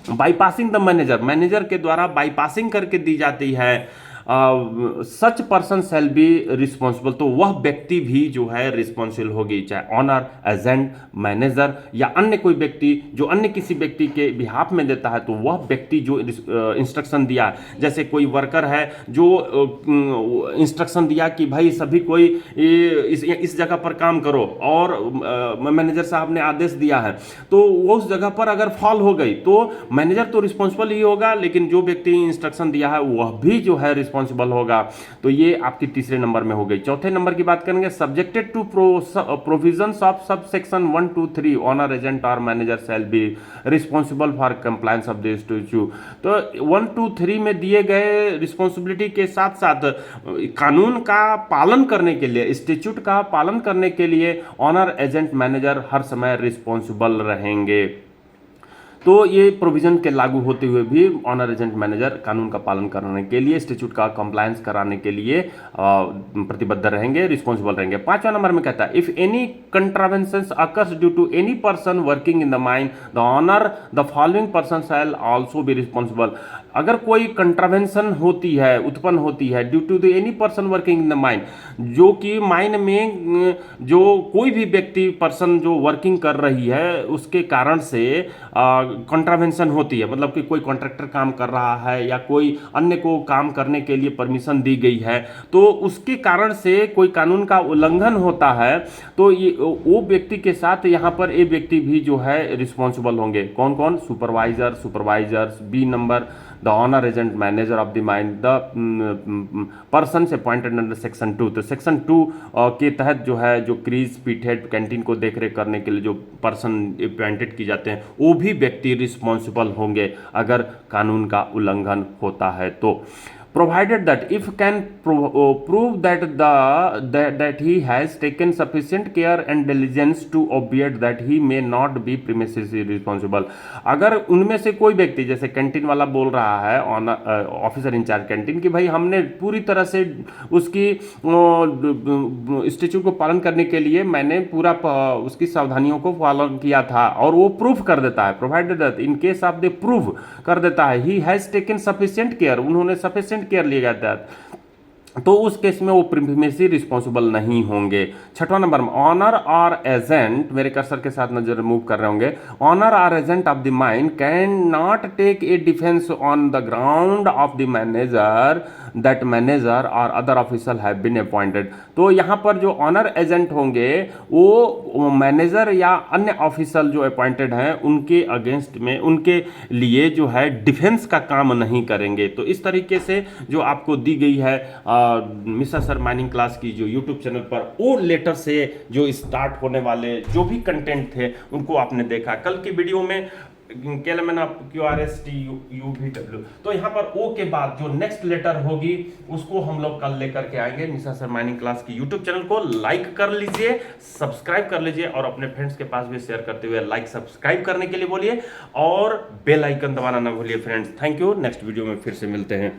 A: bypassing the manager, manager के द्वारा बाईपासिंग करके दी जाती है, such person shall be responsible. तो वह व्यक्ति भी जो है रिस्पॉन्सिबल होगी, चाहे ऑनर, एजेंट, मैनेजर या अन्य कोई व्यक्ति जो अन्य किसी व्यक्ति के बिहाफ में देता है, तो वह व्यक्ति जो इंस्ट्रक्शन दिया, जैसे कोई वर्कर है जो इंस्ट्रक्शन दिया कि भाई सभी कोई इस जगह पर काम करो, और मैनेजर साहब ने आदेश दिया है, तो वो उस जगह पर अगर फॉल हो गई तो मैनेजर तो रिस्पॉन्सिबल ही होगा, लेकिन जो व्यक्ति इंस्ट्रक्शन दिया है वह भी जो है रिस्पॉन्सिबल होगा। तो ये आपकी तीसरे नंबर में हो गई। चौथे नंबर की बात करेंगे, subjected to provisions of sub section 1, 2, 3 owner agent और manager shall be responsible for compliance of this statute. तो 1, 2, 3 में दिए गए रिस्पॉन्सिबिलिटी के साथ साथ कानून का पालन करने के लिए, स्टैच्यूट का पालन करने के लिए ऑनर एजेंट मैनेजर हर समय रिस्पॉन्सिबल रहेंगे। तो ये प्रोविजन के लागू होते हुए भी ऑनर एजेंट मैनेजर कानून का पालन कराने के लिए, स्टैच्यूट का कंप्लायंस कराने के लिए प्रतिबद्ध रहेंगे, रिस्पॉन्सिबल रहेंगे। पांचवा नंबर में कहता है, if any contraventions occurs due to any person working in the mine, the owner the following person shall also be responsible. अगर कोई कंट्रावेंशन होती है, उत्पन्न होती है due to the any person working in the mine, जो कि mine में जो कोई भी व्यक्ति पर्सन जो वर्किंग कर रही है उसके कारण से कंट्रावेंशन होती है, मतलब कि कोई कॉन्ट्रैक्टर काम कर रहा है या कोई अन्य को काम करने के लिए परमिशन दी गई है, तो उसके कारण से कोई कानून का उल्लंघन होता है, तो ये वो व्यक्ति के साथ यहाँ पर ये व्यक्ति भी जो है रिस्पॉन्सिबल होंगे। कौन कौन? Supervisors. B number, the owner agent manager of the mine, the person appointed under section 2। तो सेक्शन 2 के तहत जो है जो क्रीज पीटहेड कैंटीन को देखरेख करने के लिए जो पर्सन अपॉइंटेड की जाते हैं वो भी व्यक्ति रिस्पॉन्सिबल होंगे अगर कानून का उल्लंघन होता है तो।
B: provided that if can prove that that he has taken sufficient care and diligence to obviate that he may not be premises responsible। अगर उनमें से कोई व्यक्ति, जैसे कैंटीन वाला बोल रहा है ऑन ऑफिसर इंचार्ज कैंटीन, कि भाई हमने पूरी तरह से उसकी स्टेच्यू को पालन करने के लिए मैंने पूरा उसकी सावधानियों को पालन किया था, और वो प्रूफ कर देता है, provided that in case of the proof कर देता है he has taken sufficient care, उन्होंने सफिशिएंट केयर लिया था, तो उस केस में वो प्रिमेसी रिस्पॉन्सिबल नहीं होंगे। छठवां नंबर में ऑनर और एजेंट, मेरे कर्सर के साथ नजर मूव कर रहे होंगे, ऑनर और agent of the mine can not take a defence on the ground of the manager that manager और other officer have been appointed. तो यहाँ पर जो ऑनर एजेंट होंगे वो मैनेजर या अन्य ऑफिसर जो अपॉइंटेड हैं उनके अगेंस्ट में, उनके लिए जो है डिफेंस का काम नहीं करेंगे। तो इस तरीके से जो आपको दी गई है मिश्रा सर माइनिंग क्लास की जो यूट्यूब चैनल पर ओ लेटर से जो स्टार्ट होने वाले जो भी कंटेंट थे उनको आपने देखा। कल की वीडियो में KLMN QRSTUVW, तो यहाँ पर ओ के बाद जो नेक्स्ट लेटर होगी उसको हम लोग कल लेकर के आएंगे। मिश्रा सर माइनिंग क्लास की यूट्यूब चैनल को लाइक कर लीजिए, सब्सक्राइब कर लीजिए और अपने फ्रेंड्स के पास भी शेयर करते हुए लाइक सब्सक्राइब करने के लिए बोलिए और बेल आइकन दबाना ना भूलिए friends. Thank you, next video में फिर से मिलते हैं।